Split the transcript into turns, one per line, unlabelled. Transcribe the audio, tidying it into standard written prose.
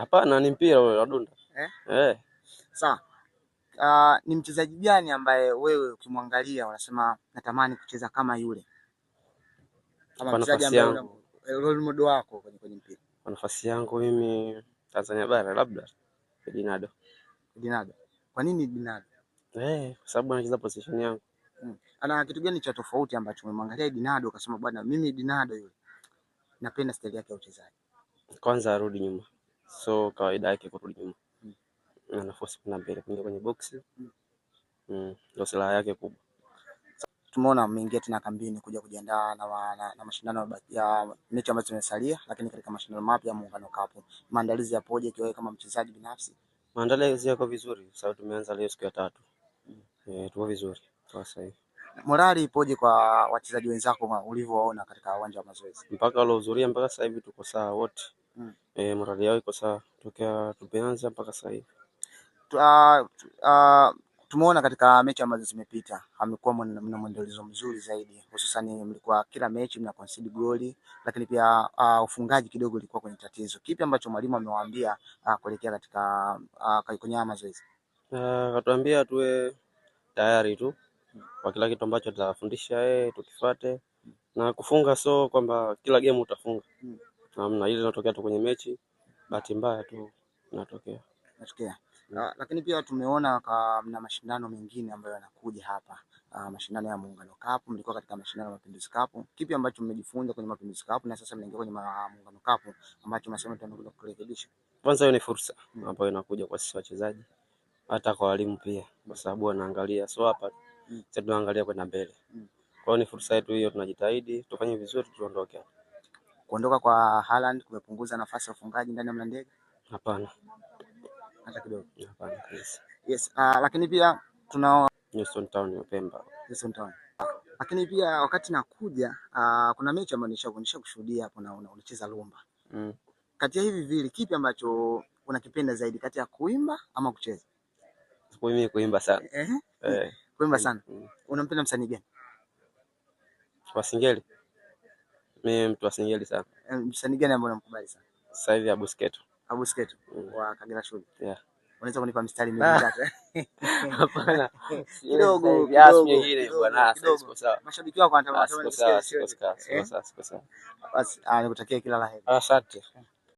Hapana, ni mpira ule wa dunda.
Sawa. Ni mchezaji gani ambaye wewe ukimwangalia unasema natamani kucheza kama yule? Kama mchezaji ambaye role model wako kwenye mpira.
Kwa nafasi yangu mimi Tanzania bara labda Dinado.
Dinado. Kwa nini Dinado?
Kwa sababu anacheza position yangu.
Ana kitu gani cha tofauti ambacho umemwangalia Dinado ukasema bwana mimi Dinado yule napenda style yake ya uchezaji?
Kwanza arudi nyuma. So kawaida yake kurudi nyuma. Ana force kwenda mbele kwenye box. Ndio silaha yake kubwa.
Tumeona ameingia tena kambini kuja kujiandaa na mashindano ya mechi ambazo zimesalia, lakini katika mashindano mapya ya Muungano Cup. Maandalizi yapoje kiwewe kama mchezaji binafsi?
Maandalizi yako vizuri sababu tumeanza leo siku ya 3. Tuko vizuri kwa sasa hivi.
Morali ipoje kwa wachezaji wenzako ulivyowaona katika uwanja wa mazoezi?
Mpaka waliohudhuria mpaka sasa hivi tuko sawa wote. Morali yao iko sawa tokea tumeanza mpaka sasa hivi.
Tumeona katika mechi ambazo zimepita amekuwa mna mwendelezo mzuri zaidi, hususan mlikuwa kila mechi mna concede goli, lakini pia ufungaji kidogo ulikuwa kwenye tatizo. Kipi ambacho mwalimu amewaambia kuelekea katika kwenye mazoezi?
Akatuambia tuwe tayari tu kwa kila kitu ambacho tutafundisha tukifuate na kufunga, so kwamba kila game utafunga. Namna ile inatokea tu kwenye mechi, bahati mbaya tu inatokea.
Lakini pia tumeona na mashindano mengine ambayo yanakuja hapa, mashindano ya Muungano Cup, mlikuwa katika mashindano ya Mapinduzi Cup. Kipi ambacho mmejifunza kwenye Mapinduzi Cup na sasa mnaingia kwenye Muungano Cup ambacho mnasema tunakuja kurekebisha?
Kwanza hiyo ni fursa ambayo inakuja kwa sisi wachezaji, hata kwa walimu pia, kwa sababu wanaangalia so hapa sisi tunaangalia kwenda mbele. Kwa hiyo ni fursa yetu hiyo, tunajitahidi tufanye vizuri tuondoke.
Kuondoka kwa Haaland kumepunguza nafasi ya ufungaji ndani ya Mlandege?
Hapana.
Hata kidogo.
Hapana kabisa.
Yes, lakini pia tunao
Houston Town ya Pemba.
Houston Town. Lakini pia wakati nakuja kuna mechi ambayo nishakuonyesha kushuhudia hapo na unacheza rumba. Kati ya hivi vile kipi ambacho unakipenda zaidi kati ya kuimba ama kucheza?
Mimi kuimba sana.
Kuimba sana. Unampenda msanii gani?
Wa Singeli. Mimi mtu wa Singeli sana.
Msanii gani ambaye unamkubali sana?
Sasa hivi Abusketo.
Abusketo wa Kagera Sugar. Unaweza kunipa mstari
mimi mitatu? Hapana.
Kidogo
nyingine bwana, siko sawa.
Mashabiki wako wanatamani
siko sawa. Basi nikutakia kila la heri.
Asante.